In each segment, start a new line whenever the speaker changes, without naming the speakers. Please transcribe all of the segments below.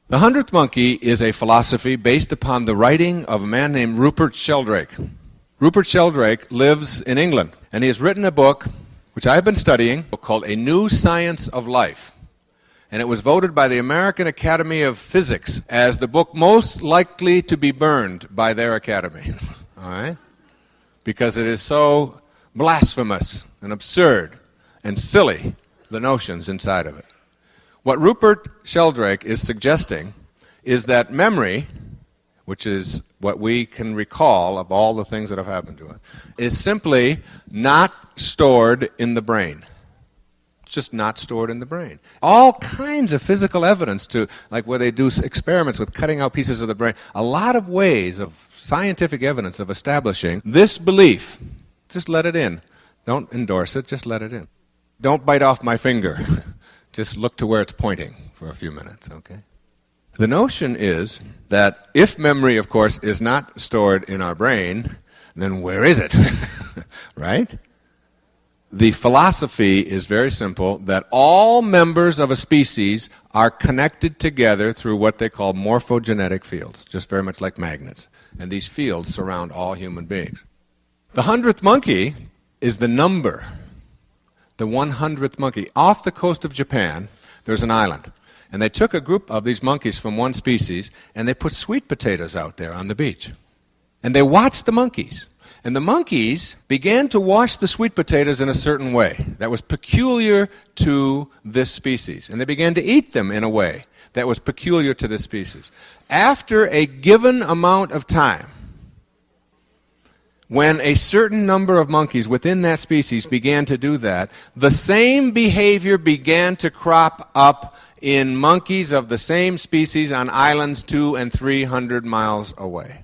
The 100th Monkey is a philosophy based upon the writing of a man named Rupert Sheldrake. Rupert Sheldrake lives in England, and he has written a book, which I have been studying, called A New Science of Life. And it was voted by the American Academy of Physics as the book most likely to be burned by their academy. All right? Because it is so blasphemous and absurd and silly, the notions inside of it. What Rupert Sheldrake is suggesting is that memory, which is what we can recall of all the things that have happened to us, is simply not stored in the brain. It's just not stored in the brain. All kinds of physical evidence to, like where they do experiments with cutting out pieces of the brain, a lot of ways of scientific evidence of establishing this belief. Just let it in. Don't endorse it, just let it in. Don't bite off my finger. Just look to where it's pointing for a few minutes, okay? The notion is that if memory, of course, is not stored in our brain, then where is it? Right? The philosophy is very simple, that all members of a species are connected together through what they call morphogenetic fields, just very much like magnets. And these fields surround all human beings. The 100th monkey is the number, the 100th monkey. Off the coast of Japan, there's an island. And they took a group of these monkeys from one species, and they put sweet potatoes out there on the beach. And they watched the monkeys. And the monkeys began to wash the sweet potatoes in a certain way that was peculiar to this species. And they began to eat them in a way that was peculiar to this species. After a given amount of time, when a certain number of monkeys within that species began to do that, the same behavior began to crop up in monkeys of the same species on islands 200 and 300 miles away.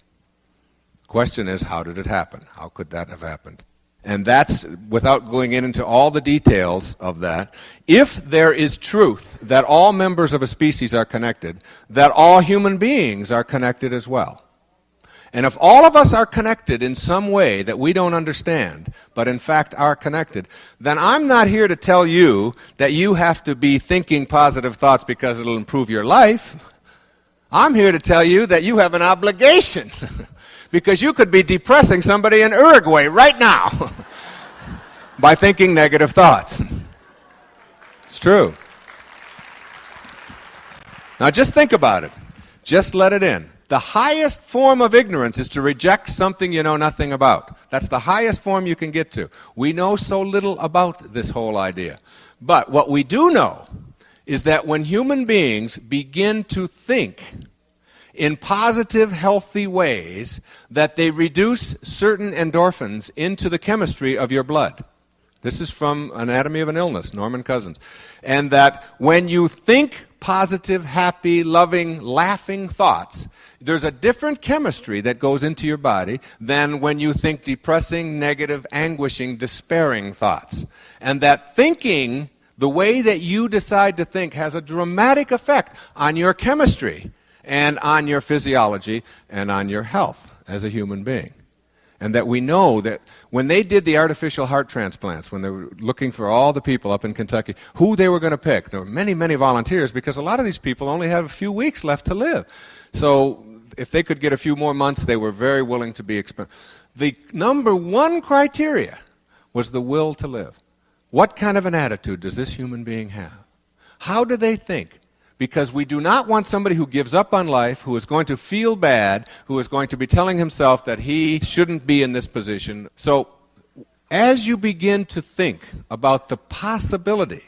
The question is, how did it happen? How could that have happened? And that's, without going into all the details of that, if there is truth that all members of a species are connected, that all human beings are connected as well. And if all of us are connected in some way that we don't understand, but in fact are connected, then I'm not here to tell you that you have to be thinking positive thoughts because it'll improve your life. I'm here to tell you that you have an obligation because you could be depressing somebody in Uruguay right now by thinking negative thoughts. It's true. Now just think about it. Just let it in. The highest form of ignorance is to reject something you know nothing about. That's the highest form you can get to. We know so little about this whole idea. But what we do know is that when human beings begin to think in positive, healthy ways, that they reduce certain endorphins into the chemistry of your blood. This is from Anatomy of an Illness, Norman Cousins. And that when you think positive, happy, loving, laughing thoughts, there's a different chemistry that goes into your body than when you think depressing, negative, anguishing, despairing thoughts. And that thinking, the way that you decide to think, has a dramatic effect on your chemistry and on your physiology and on your health as a human being. And that we know that when they did the artificial heart transplants, when they were looking for all the people up in Kentucky, who they were going to pick, there were many, many volunteers because a lot of these people only have a few weeks left to live. So if they could get a few more months, they were very willing to be expendable. The number one criteria was the will to live. What kind of an attitude does this human being have? How do they think? Because we do not want somebody who gives up on life, who is going to feel bad, who is going to be telling himself that he shouldn't be in this position. So as you begin to think about the possibility,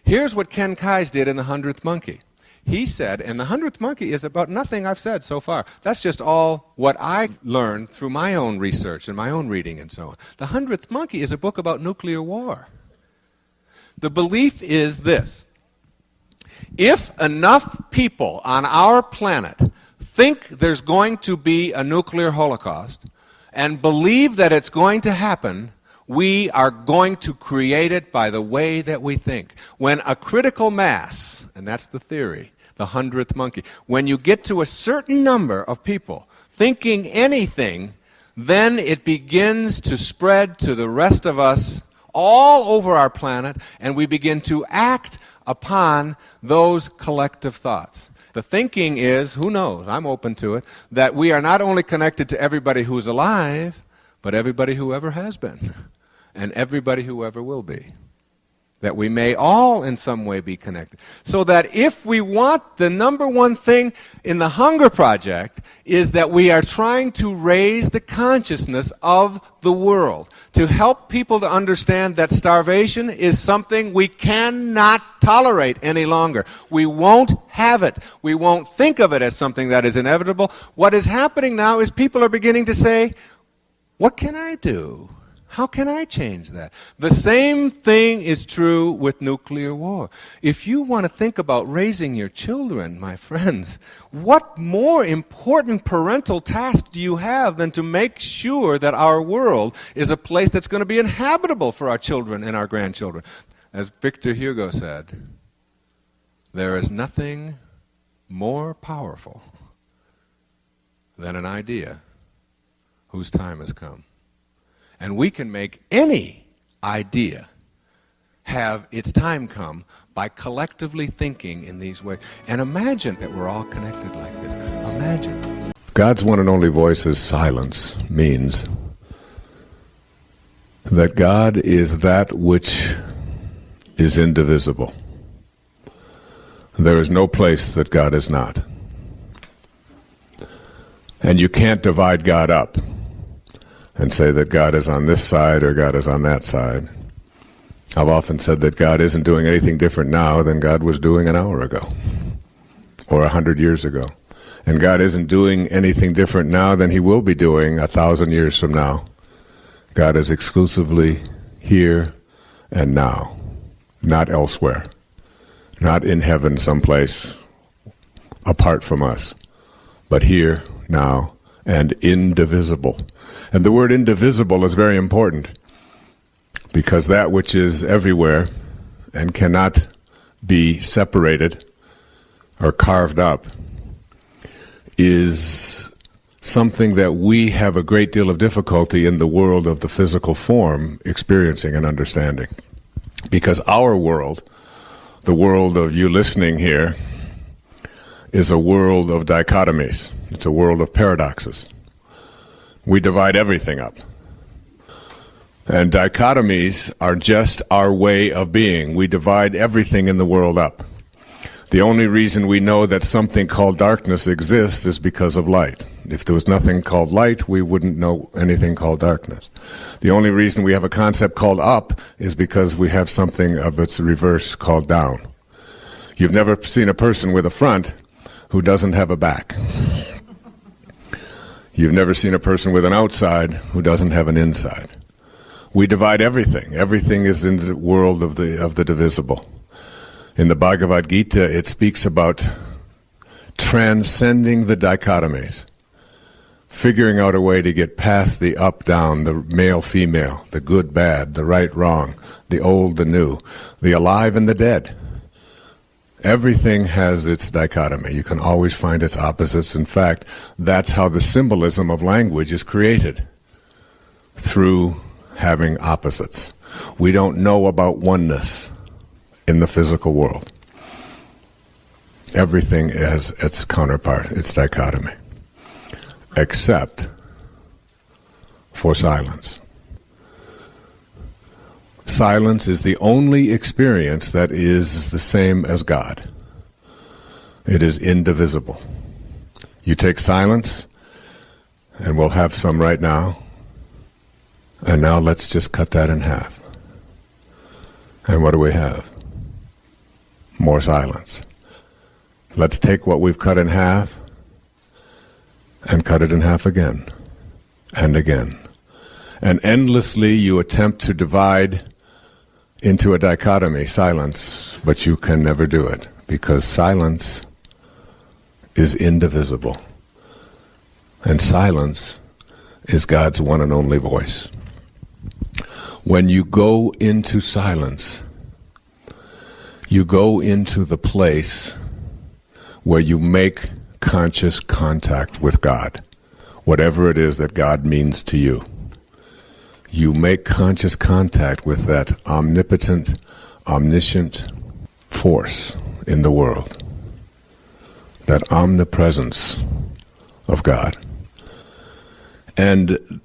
here's what Ken Keyes did in The 100th Monkey. He said, and The 100th Monkey is about nothing I've said so far. That's just all what I learned through my own research and my own reading and so on. The 100th Monkey is a book about nuclear war. The belief is this. If enough people on our planet think there's going to be a nuclear holocaust and believe that it's going to happen, we are going to create it by the way that we think. When a critical mass, and that's the theory, the 100th monkey, when you get to a certain number of people thinking anything, then it begins to spread to the rest of us all over our planet, and we begin to act upon those collective thoughts. The thinking is, who knows, I'm open to it, that we are not only connected to everybody who's alive, but everybody who ever has been, and everybody who ever will be. That we may all in some way be connected. So that if we want, the number one thing in the Hunger Project is that we are trying to raise the consciousness of the world, to help people to understand that starvation is something we cannot tolerate any longer. We won't have it. We won't think of it as something that is inevitable. What is happening now is people are beginning to say, what can I do? How can I change that? The same thing is true with nuclear war. If you want to think about raising your children, my friends, what more important parental task do you have than to make sure that our world is a place that's going to be inhabitable for our children and our grandchildren? As Victor Hugo said, there is nothing more powerful than an idea whose time has come. And we can make any idea have its time come by collectively thinking in these ways. And imagine that we're all connected like this. Imagine.
God's one and only voice's silence means that God is that which is indivisible. There is no place that God is not. And you can't divide God up and say that God is on this side or God is on that side. I've often said that God isn't doing anything different now than God was doing an hour ago or 100 years ago. And God isn't doing anything different now than he will be doing 1,000 years from now. God is exclusively here and now, not elsewhere, not in heaven someplace apart from us, but here, now, and indivisible. And the word indivisible is very important, because that which is everywhere and cannot be separated or carved up is something that we have a great deal of difficulty in the world of the physical form experiencing and understanding. Because our world, the world of you listening here, is a world of dichotomies. It's a world of paradoxes. We divide everything up. And dichotomies are just our way of being. We divide everything in the world up. The only reason we know that something called darkness exists is because of light. If there was nothing called light, we wouldn't know anything called darkness. The only reason we have a concept called up is because we have something of its reverse called down. You've never seen a person with a front who doesn't have a back. You've never seen a person with an outside who doesn't have an inside. We divide everything. Everything is in the world of the divisible. In the Bhagavad Gita, it speaks about transcending the dichotomies, figuring out a way to get past the up-down, the male-female, the good-bad, the right-wrong, the old, the new, the alive and the dead. Everything has its dichotomy. You can always find its opposites. In fact, that's how the symbolism of language is created, through having opposites. We don't know about oneness in the physical world. Everything has its counterpart, its dichotomy, except for silence. Silence is the only experience that is the same as God. It is indivisible. You take silence, and we'll have some right now, and now let's just cut that in half. And what do we have? More silence. Let's take what we've cut in half and cut it in half again and again. And endlessly you attempt to divide into a dichotomy, silence, but you can never do it, because silence is indivisible. And silence is God's one and only voice. When you go into silence, you go into the place where you make conscious contact with God, whatever it is that God means to you. You make conscious contact with that omnipotent, omniscient force in the world. that omnipresence of God. And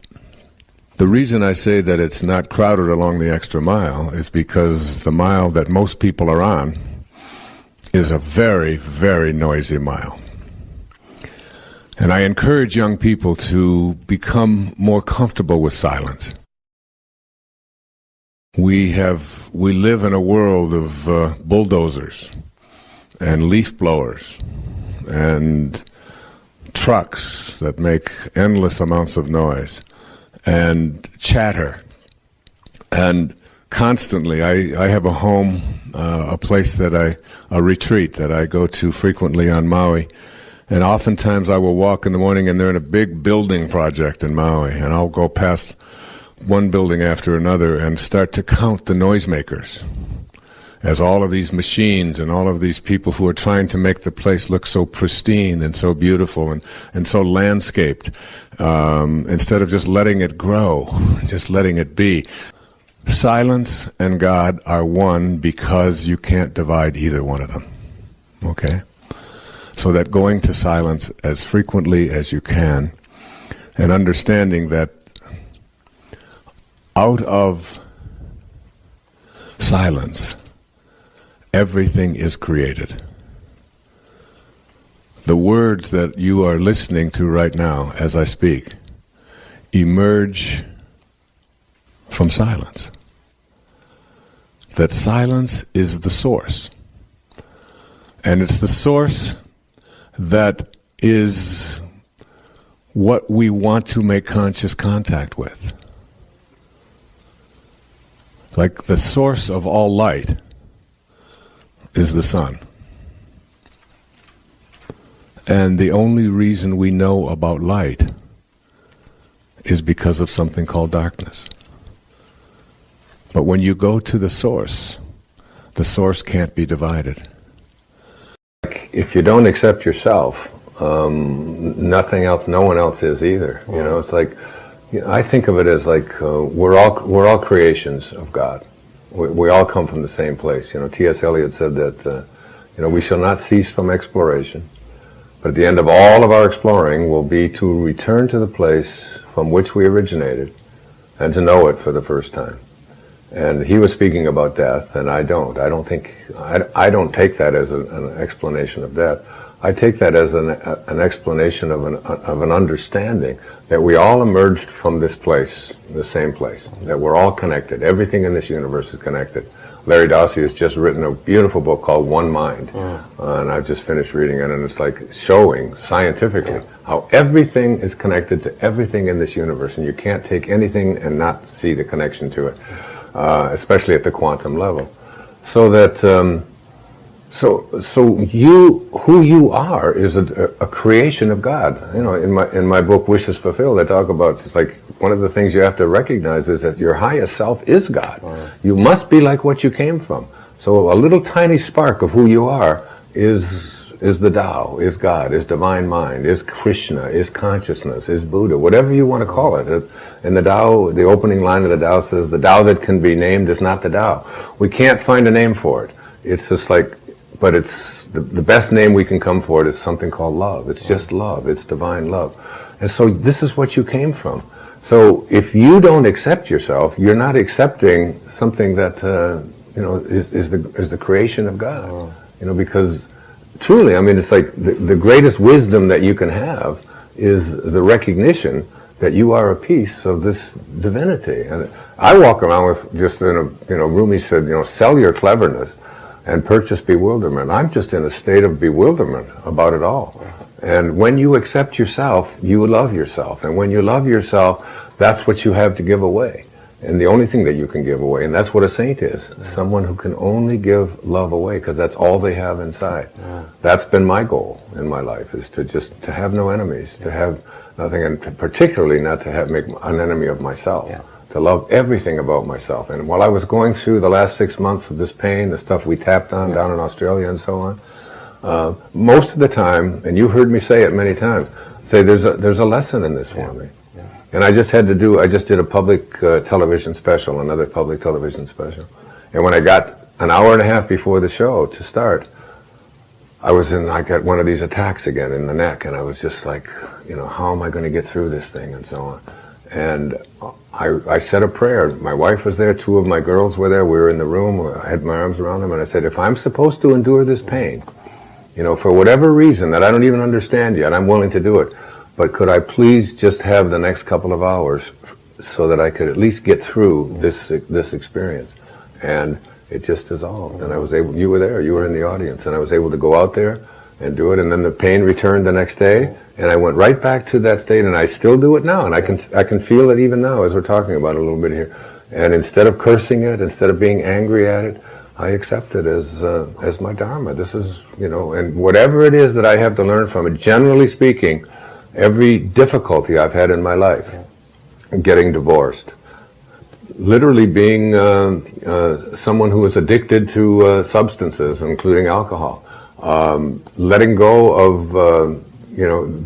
the reason I say that it's not crowded along the extra mile is because the mile that most people are on is a very, very noisy mile. And I encourage young people to become more comfortable with silence. We live in a world of bulldozers and leaf blowers and trucks that make endless amounts of noise and chatter. And constantly, I have a home, a place a retreat that I go to frequently on Maui. And oftentimes I will walk in the morning and they're in a big building project in Maui. And I'll go past one building after another and start to count the noisemakers as all of these machines and all of these people who are trying to make the place look so pristine and so beautiful and so landscaped, instead of just letting it grow, just letting it be. Silence and God are one because you can't divide either one of them. Okay? So that going to silence as frequently as you can and understanding that out of silence, everything is created. The words that you are listening to right now as I speak emerge from silence. That silence is the source. And it's the source that is what we want to make conscious contact with. Like the source of all light is the sun. And the only reason we know about light is because of something called darkness. But when you go to the source can't be divided.
If you don't accept yourself, nothing else, no one else is either. You know, it's like, I think of it as like we're all creations of God. We all come from the same place. You know, T.S. Eliot said that we shall not cease from exploration, but at the end of all of our exploring will be to return to the place from which we originated and to know it for the first time. And he was speaking about death, and I don't take that as an explanation of death. I take that as an explanation of an understanding that we all emerged from this place, the same place, that we're all connected. Everything in this universe is connected. Larry Dossey has just written a beautiful book called One Mind, and I've just finished reading it, and it's like showing scientifically how everything is connected to everything in this universe, and you can't take anything and not see the connection to it, especially at the quantum level. So that So who you are is a creation of God. You know, in my book Wishes Fulfilled, I talk about, it's like one of the things you have to recognize is that your highest self is God. You must be like what you came from. So a little tiny spark of who you are is the Tao, is God, is divine mind, is Krishna, is consciousness, is Buddha, whatever you want to call it. In the Tao, the opening line of the Tao says, the Tao that can be named is not the Tao. We can't find a name for it. It's just like, but it's the best name we can come for it is something called love. It's just love. It's divine love. And so this is what you came from. So if you don't accept yourself, you're not accepting something that is the creation of God. You know, because truly, I mean, it's like the greatest wisdom that you can have is the recognition that you are a piece of this divinity. And I walk around with just Rumi said, sell your cleverness and purchase bewilderment. I'm just in a state of bewilderment about it all. And when you accept yourself, you love yourself. And when you love yourself, that's what you have to give away. And the only thing that you can give away, and that's what a saint is, someone who can only give love away, because that's all they have inside. That's been my goal in my life, is to have no enemies, to have nothing, and particularly not to make an enemy of myself. To love everything about myself. And while I was going through the last 6 months of this pain, the stuff we tapped on down in Australia and so on, most of the time, and you've heard me say it many times, say there's a lesson in this for me. And I just did a public television special, another public television special. And when I got an hour and a half before the show to start, I got one of these attacks again in the neck, and I was just like, how am I going to get through this thing, and so on. And I said a prayer. My wife was there, 2 of my girls were there, we were in the room, I had my arms around them, and I said, if I'm supposed to endure this pain, for whatever reason that I don't even understand yet, I'm willing to do it. But could I please just have the next couple of hours so that I could at least get through this experience? And it just dissolved. And I was able, you were there, you were in the audience, and I was able to go out there and do it. And then the pain returned the next day, and I went right back to that state, and I still do it now. And I can feel it even now as we're talking about it a little bit here. And instead of cursing it, instead of being angry at it, I accept it as my dharma. This is, and whatever it is that I have to learn from it, generally speaking, every difficulty I've had in my life, getting divorced, literally being someone who is addicted to substances, including alcohol, letting go of,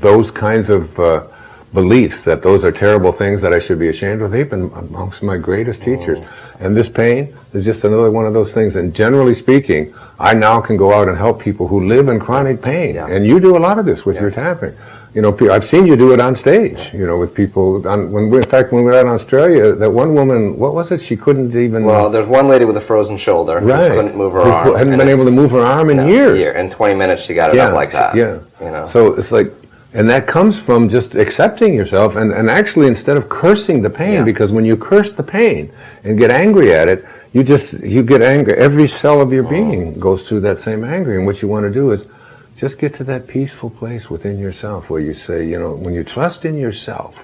those kinds of beliefs that those are terrible things that I should be ashamed of. They've been amongst my greatest teachers. And this pain is just another one of those things. And generally speaking, I now can go out and help people who live in chronic pain. Yeah. And you do a lot of this with your tapping. I've seen you do it on stage, with people. When we were out in Australia, that one woman, what was it? She couldn't even...
Well, there's one lady with a frozen shoulder who couldn't move her arm.
Hadn't been able to move her arm in years.
In 20 minutes, she got it up like that.
Yeah. So it's like... And that comes from just accepting yourself and actually instead of cursing the pain, because when you curse the pain and get angry at it, you get angry. Every cell of your being goes through that same anger. And what you want to do is just get to that peaceful place within yourself where you say, when you trust in yourself,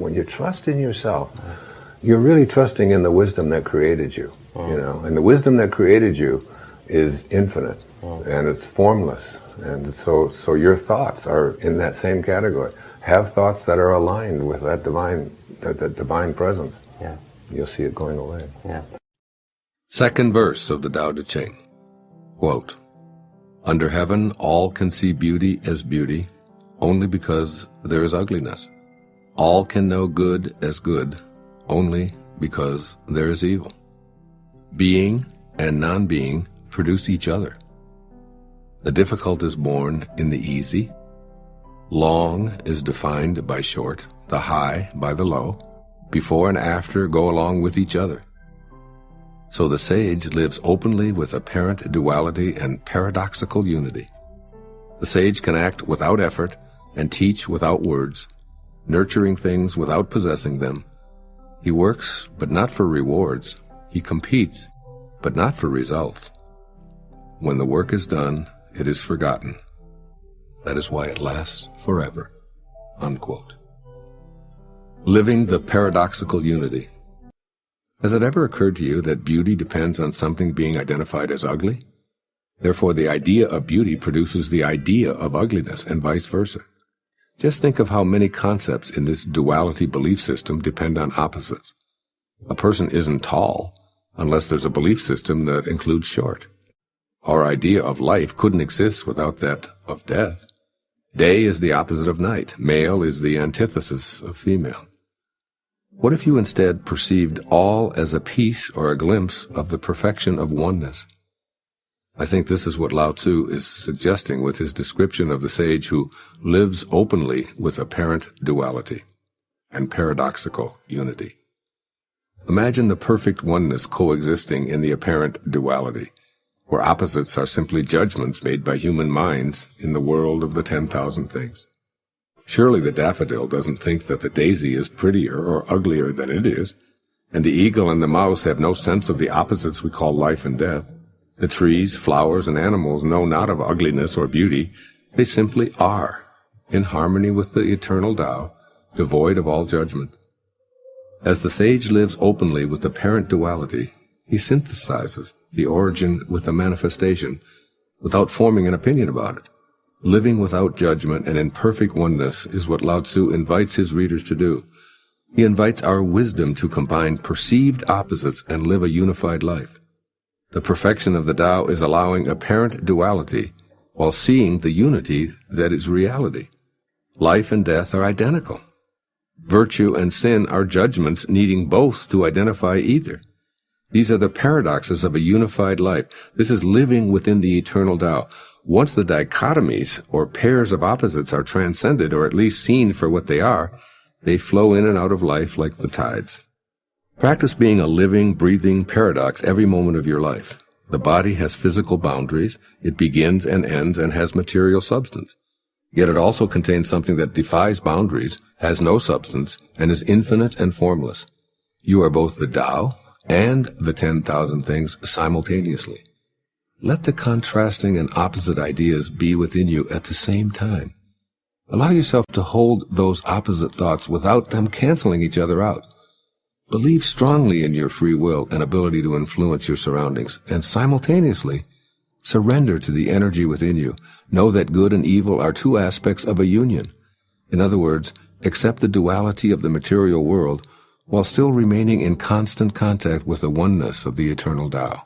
you're really trusting in the wisdom that created you, and the wisdom that created you is infinite and it's formless. And so your thoughts are in that same category. Have thoughts that are aligned with that divine presence.
Yeah.
You'll see it going away.
Yeah.
Second verse of the Tao Te Ching. Quote, under heaven all can see beauty as beauty only because there is ugliness. All can know good as good only because there is evil. Being and non-being produce each other. The difficult is born in the easy. Long is defined by short, the high by the low. Before and after go along with each other. So the sage lives openly with apparent duality and paradoxical unity. The sage can act without effort and teach without words, nurturing things without possessing them. He works, but not for rewards. He competes, but not for results. When the work is done, it is forgotten. That is why it lasts forever. Unquote. Living the paradoxical unity. Has it ever occurred to you that beauty depends on something being identified as ugly? Therefore, the idea of beauty produces the idea of ugliness and vice versa. Just think of how many concepts in this duality belief system depend on opposites. A person isn't tall unless there's a belief system that includes short. Our idea of life couldn't exist without that of death. Day is the opposite of night. Male is the antithesis of female. What if you instead perceived all as a piece or a glimpse of the perfection of oneness? I think this is what Lao Tzu is suggesting with his description of the sage who lives openly with apparent duality and paradoxical unity. Imagine the perfect oneness coexisting in the apparent duality, where opposites are simply judgments made by human minds in the world of the 10,000 things. Surely the daffodil doesn't think that the daisy is prettier or uglier than it is, and the eagle and the mouse have no sense of the opposites we call life and death. The trees, flowers, and animals know not of ugliness or beauty. They simply are, in harmony with the eternal Tao, devoid of all judgment. As the sage lives openly with apparent duality, he synthesizes the origin with the manifestation, without forming an opinion about it. Living without judgment and in perfect oneness is what Lao Tzu invites his readers to do. He invites our wisdom to combine perceived opposites and live a unified life. The perfection of the Tao is allowing apparent duality while seeing the unity that is reality. Life and death are identical. Virtue and sin are judgments needing both to identify either. These are the paradoxes of a unified life. This is living within the eternal Tao.
Once the dichotomies or pairs of opposites are transcended, or at least seen for what they are, they flow in and out of life like the tides. Practice being a living, breathing paradox every moment of your life. The body has physical boundaries, it begins and ends, and has material substance. Yet it also contains something that defies boundaries, has no substance, and is infinite and formless. You are both the Tao and the 10,000 things simultaneously. Let the contrasting and opposite ideas be within you at the same time. Allow yourself to hold those opposite thoughts without them canceling each other out. Believe strongly in your free will and ability to influence your surroundings, and simultaneously surrender to the energy within you. Know that good and evil are two aspects of a union. In other words, accept the duality of the material world while still remaining in constant contact with the oneness of the eternal Tao.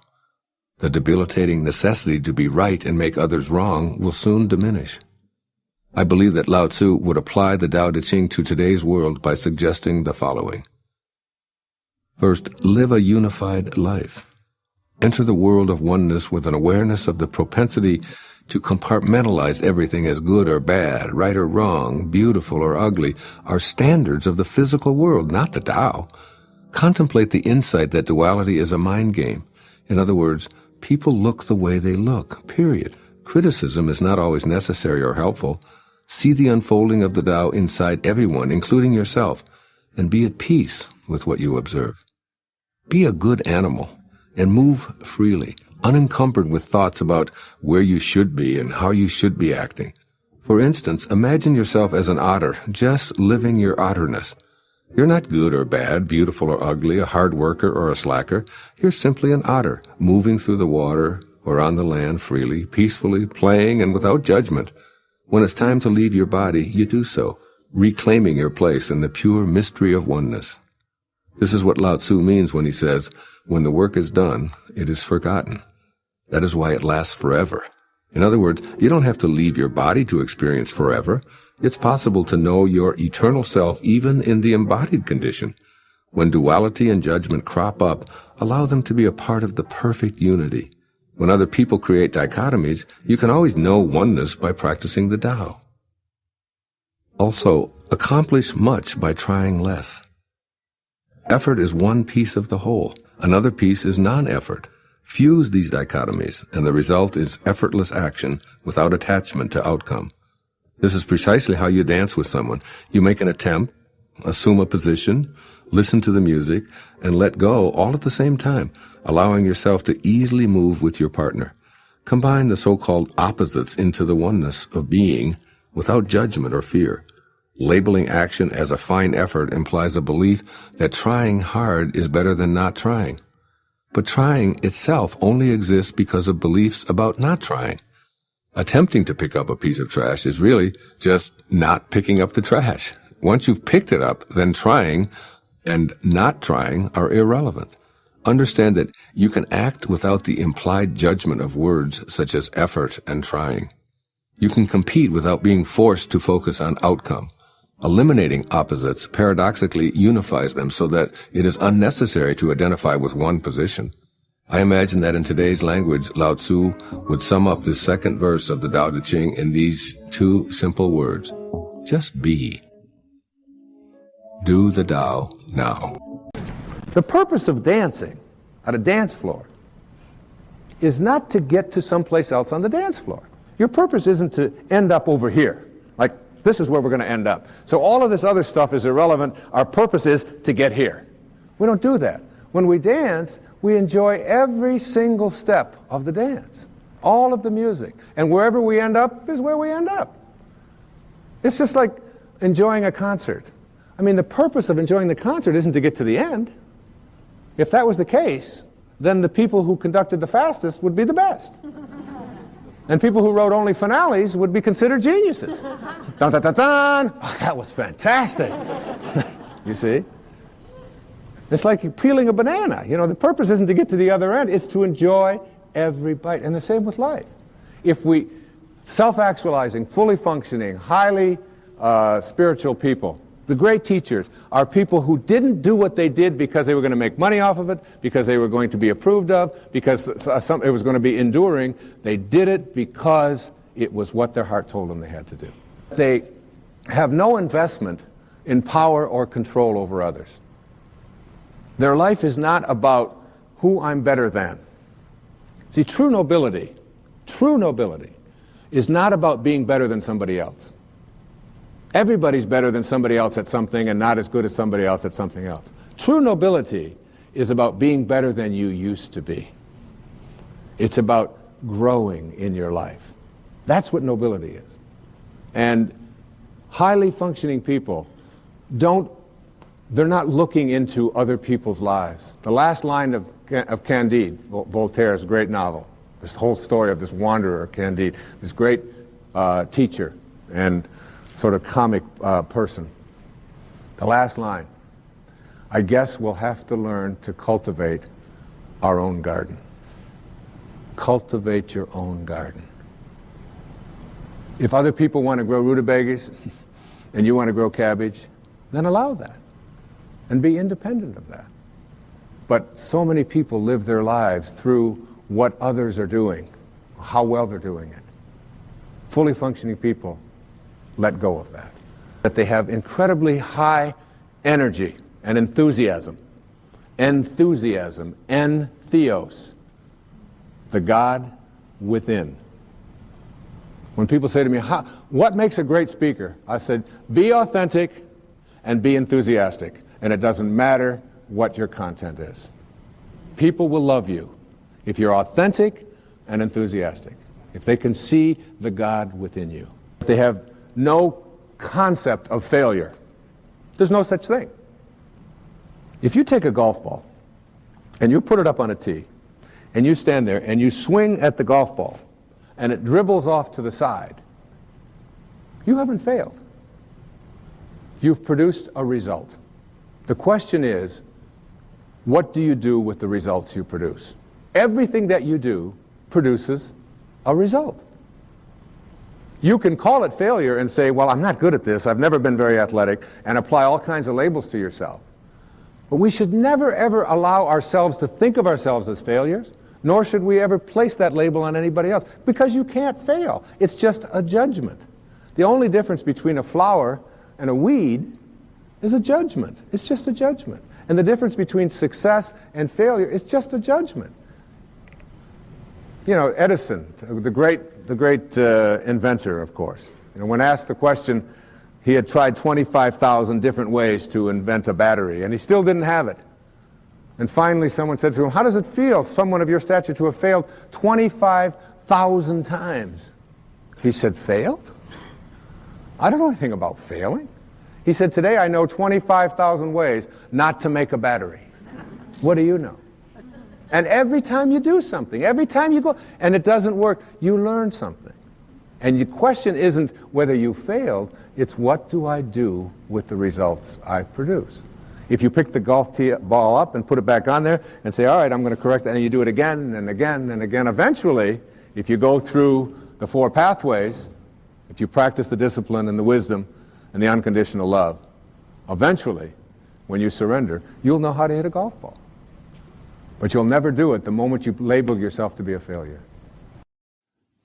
The debilitating necessity to be right and make others wrong will soon diminish. I believe that Lao Tzu would apply the Tao Te Ching to today's world by suggesting the following. First, live a unified life. Enter the world of oneness with an awareness of the propensity to compartmentalize everything as good or bad, right or wrong, beautiful or ugly, are standards of the physical world, not the Tao. Contemplate the insight that duality is a mind game. In other words, people look the way they look, period. Criticism is not always necessary or helpful. See the unfolding of the Tao inside everyone, including yourself, and be at peace with what you observe. Be a good animal and move freely, unencumbered with thoughts about where you should be and how you should be acting. For instance, imagine yourself as an otter, just living your otterness. You're not good or bad, beautiful or ugly, a hard worker or a slacker. You're simply an otter, moving through the water or on the land freely, peacefully, playing and without judgment. When it's time to leave your body, you do so, reclaiming your place in the pure mystery of oneness. This is what Lao Tzu means when he says, when the work is done, it is forgotten. That is why it lasts forever. In other words, you don't have to leave your body to experience forever. It's possible to know your eternal self even in the embodied condition. When duality and judgment crop up, allow them to be a part of the perfect unity. When other people create dichotomies, you can always know oneness by practicing the Tao. Also, accomplish much by trying less. Effort is one piece of the whole. Another piece is non-effort. Fuse these dichotomies, and the result is effortless action without attachment to outcome. This is precisely how you dance with someone. You make an attempt, assume a position, listen to the music, and let go all at the same time, allowing yourself to easily move with your partner. Combine the so-called opposites into the oneness of being without judgment or fear. Labeling action as a fine effort implies a belief that trying hard is better than not trying. But trying itself only exists because of beliefs about not trying. Attempting to pick up a piece of trash is really just not picking up the trash. Once you've picked it up, then trying and not trying are irrelevant. Understand that you can act without the implied judgment of words such as effort and trying. You can compete without being forced to focus on outcome. Eliminating opposites paradoxically unifies them so that it is unnecessary to identify with one position. I imagine that in today's language, Lao Tzu would sum up this second verse of the Tao Te Ching in these two simple words. Just be. Do the Tao now.
The purpose of dancing at a dance floor is not to get to someplace else on the dance floor. Your purpose isn't to end up over here. Like, this is where we're going to end up. So all of this other stuff is irrelevant. Our purpose is to get here. We don't do that. When we dance, we enjoy every single step of the dance, all of the music. And wherever we end up is where we end up. It's just like enjoying a concert. I mean, the purpose of enjoying the concert isn't to get to the end. If that was the case, then the people who conducted the fastest would be the best. And people who wrote only finales would be considered geniuses. Dun, dun, dun, dun. Oh, that was fantastic. You see? It's like peeling a banana. You know, the purpose isn't to get to the other end. It's to enjoy every bite. And the same with life. If we, self-actualizing, fully functioning, highly spiritual people, The great teachers are people who didn't do what they did because they were going to make money off of it, because they were going to be approved of, because it was going to be enduring. They did it because it was what their heart told them they had to do. They have no investment in power or control over others. Their life is not about who I'm better than. See, true nobility is not about being better than somebody else. Everybody's better than somebody else at something and not as good as somebody else at something else. True nobility is about being better than you used to be. It's about growing in your life. That's what nobility is. And highly functioning people they're not looking into other people's lives. The last line of Candide, Voltaire's great novel, this whole story of this wanderer, Candide, this great teacher and sort of comic person. The last line, I guess we'll have to learn to cultivate our own garden. Cultivate your own garden. If other people want to grow rutabagas and you want to grow cabbage, then allow that and be independent of that. But so many people live their lives through what others are doing, how well they're doing it. Fully functioning people let go of that. That they have incredibly high energy and enthusiasm. Enthusiasm, entheos, the God within. When people say to me, what makes a great speaker? I said, be authentic and be enthusiastic. And it doesn't matter what your content is. People will love you if you're authentic and enthusiastic, if they can see the God within you. If they have no concept of failure, there's no such thing. If you take a golf ball and you put it up on a tee and you stand there and you swing at the golf ball and it dribbles off to the side, you haven't failed. You've produced a result. The question is, what do you do with the results you produce? Everything that you do produces a result. You can call it failure and say, well, I'm not good at this, I've never been very athletic, and apply all kinds of labels to yourself. But we should never, ever allow ourselves to think of ourselves as failures, nor should we ever place that label on anybody else, because you can't fail. It's just a judgment. The only difference between a flower and a weed is a judgment. It's just a judgment. And the difference between success and failure is just a judgment. You know, Edison, the great inventor, of course. You know, when asked the question, he had tried 25,000 different ways to invent a battery, and he still didn't have it. And finally someone said to him, how does it feel, someone of your stature, to have failed 25,000 times? He said, failed? I don't know anything about failing. He said, today I know 25,000 ways not to make a battery. What do you know? And every time you do something, every time you go, and it doesn't work, you learn something. And the question isn't whether you failed, it's what do I do with the results I produce? If you pick the golf ball up and put it back on there and say, all right, I'm going to correct that, and you do it again and again and again, eventually, if you go through the 4 pathways, if you practice the discipline and the wisdom and the unconditional love, eventually, when you surrender, you'll know how to hit a golf ball. But you'll never do it the moment you label yourself to be a failure.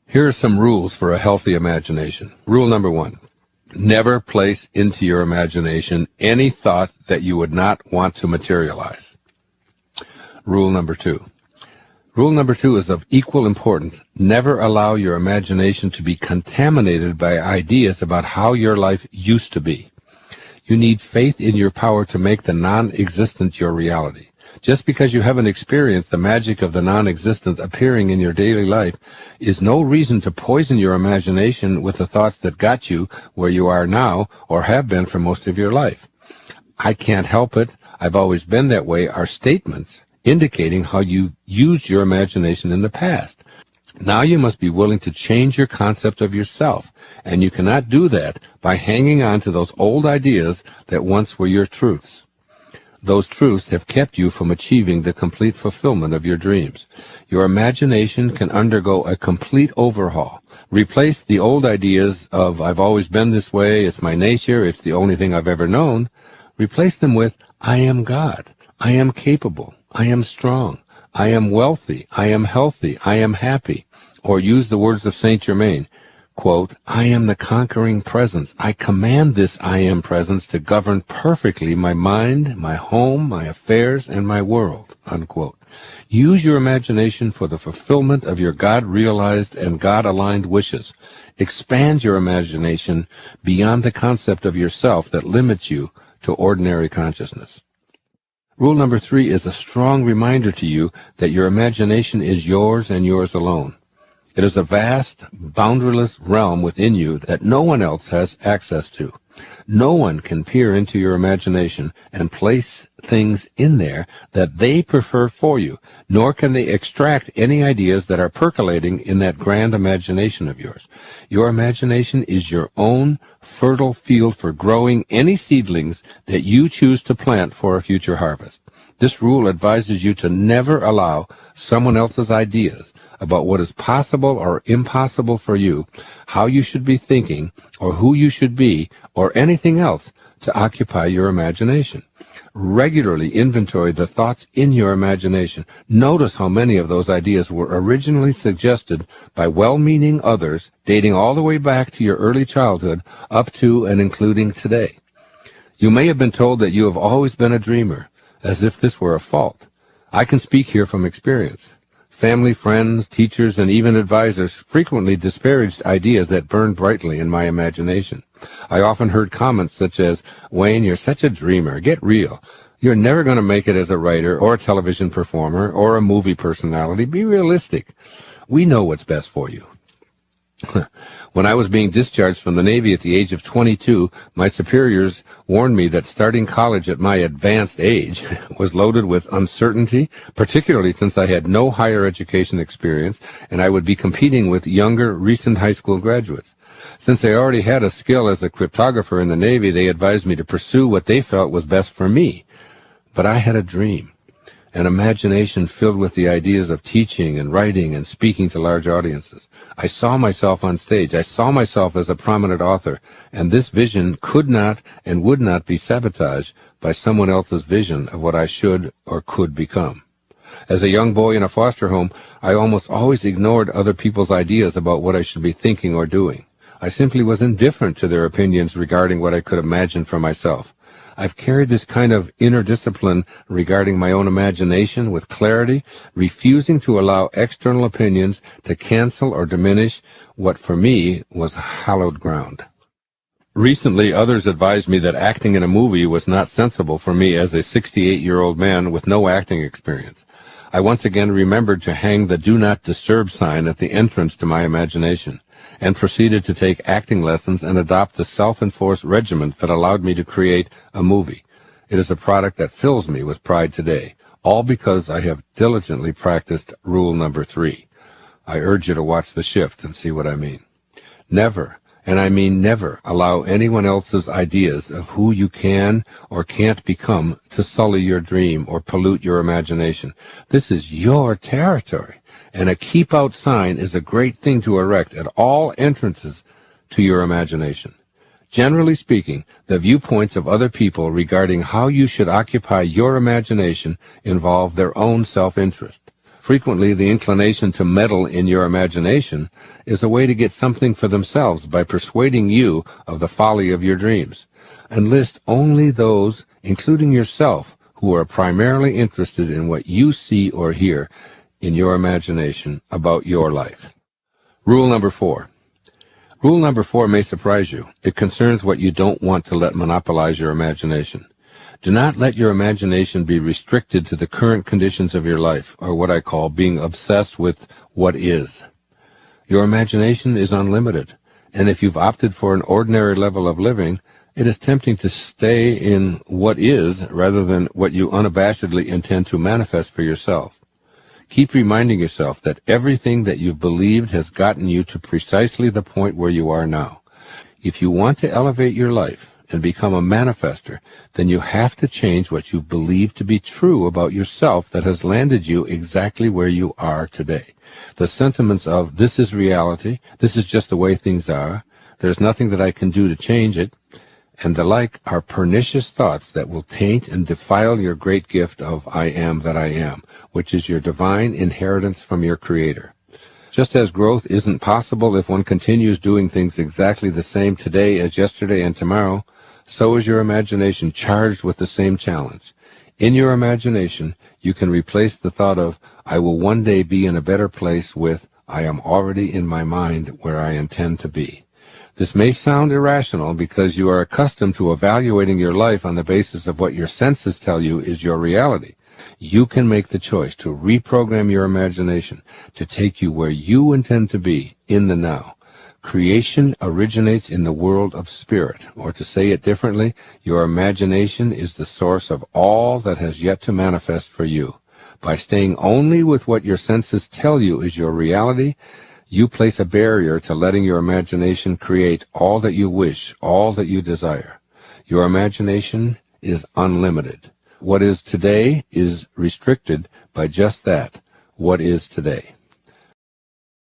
Here are some rules for a healthy imagination. Rule number 1. Never place into your imagination any thought that you would not want to materialize. Rule number 2. Rule number 2 is of equal importance. Never allow your imagination to be contaminated by ideas about how your life used to be. You need faith in your power to make the non-existent your reality. Just because you haven't experienced the magic of the non-existent appearing in your daily life is no reason to poison your imagination with the thoughts that got you where you are now or have been for most of your life. I can't help it, I've always been that way are statements indicating how you used your imagination in the past. Now you must be willing to change your concept of yourself, and you cannot do that by hanging on to those old ideas that once were your truths. those truths have kept you from achieving the complete fulfillment of your dreams. Your imagination can undergo a complete overhaul. Replace the old ideas of, I've always been this way, it's my nature, it's the only thing I've ever known. Replace them with, I am God, I am capable, I am strong, I am wealthy, I am healthy, I am happy. Or use the words of Saint Germain, quote, I am the conquering presence. I command this I am presence to govern perfectly my mind, my home, my affairs, and my world, unquote. Use your imagination for the fulfillment of your God-realized and God-aligned wishes. Expand your imagination beyond the concept of yourself that limits you to ordinary consciousness. Rule number 3 is a strong reminder to you that your imagination is yours and yours alone. It is a vast, boundaryless realm within you that no one else has access to. No one can peer into your imagination and place things in there that they prefer for you, nor can they extract any ideas that are percolating in that grand imagination of yours. Your imagination is your own fertile field for growing any seedlings that you choose to plant for a future harvest. This rule advises you to never allow someone else's ideas about what is possible or impossible for you, how you should be thinking, or who you should be, or anything else to occupy your imagination. Regularly inventory the thoughts in your imagination. Notice how many of those ideas were originally suggested by well-meaning others, dating all the way back to your early childhood up to and including today. You may have been told that you have always been a dreamer, as if this were a fault. I can speak here from experience. Family, friends, teachers, and even advisors frequently disparaged ideas that burned brightly in my imagination. I often heard comments such as, Wayne, you're such a dreamer. Get real. You're never going to make it as a writer or a television performer or a movie personality. Be realistic. We know what's best for you. When I was being discharged from the Navy at the age of 22, my superiors warned me that starting college at my advanced age was loaded with uncertainty, particularly since I had no higher education experience and I would be competing with younger, recent high school graduates. Since I already had a skill as a cryptographer in the Navy, they advised me to pursue what they felt was best for me. But I had a dream. An imagination filled with the ideas of teaching and writing and speaking to large audiences. I saw myself on stage. I saw myself as a prominent author, and this vision could not and would not be sabotaged by someone else's vision of what I should or could become. As a young boy in a foster home, I almost always ignored other people's ideas about what I should be thinking or doing. I simply was indifferent to their opinions regarding what I could imagine for myself. I've carried this kind of inner discipline regarding my own imagination with clarity, refusing to allow external opinions to cancel or diminish what for me was hallowed ground. Recently, others advised me that acting in a movie was not sensible for me as a 68-year-old man with no acting experience. I once again remembered to hang the Do Not Disturb sign at the entrance to my imagination, and proceeded to take acting lessons and adopt the self-enforced regimen that allowed me to create a movie. It is a product that fills me with pride today, all because I have diligently practiced rule number 3. I urge you to watch The Shift and see what I mean. Never, and I mean never, allow anyone else's ideas of who you can or can't become to sully your dream or pollute your imagination. This is your territory. And a keep out sign is a great thing to erect at all entrances to your imagination. Generally speaking, the viewpoints of other people regarding how you should occupy your imagination involve their own self-interest. Frequently, the inclination to meddle in your imagination is a way to get something for themselves by persuading you of the folly of your dreams. Enlist only those, including yourself, who are primarily interested in what you see or hear in your imagination about your life. Rule number 4. Rule number 4 may surprise you. It concerns what you don't want to let monopolize your imagination. Do not let your imagination be restricted to the current conditions of your life, or what I call being obsessed with what is. Your imagination is unlimited, and if you've opted for an ordinary level of living, it is tempting to stay in what is rather than what you unabashedly intend to manifest for yourself. Keep reminding yourself that everything that you've believed has gotten you to precisely the point where you are now. If you want to elevate your life, and become a manifester, then you have to change what you believe to be true about yourself that has landed you exactly where you are today. The sentiments of, this is reality, this is just the way things are, there's nothing that I can do to change it, and the like are pernicious thoughts that will taint and defile your great gift of I am that I am, which is your divine inheritance from your Creator. Just as growth isn't possible if one continues doing things exactly the same today as yesterday and tomorrow, so is your imagination charged with the same challenge. In your imagination, you can replace the thought of, I will one day be in a better place with, I am already in my mind where I intend to be. This may sound irrational because you are accustomed to evaluating your life on the basis of what your senses tell you is your reality. You can make the choice to reprogram your imagination to take you where you intend to be in the now. Creation originates in the world of spirit, or to say it differently, your imagination is the source of all that has yet to manifest for you. By staying only with what your senses tell you is your reality, you place a barrier to letting your imagination create all that you wish, all that you desire. Your imagination is unlimited. What is today is restricted by just that, what is today.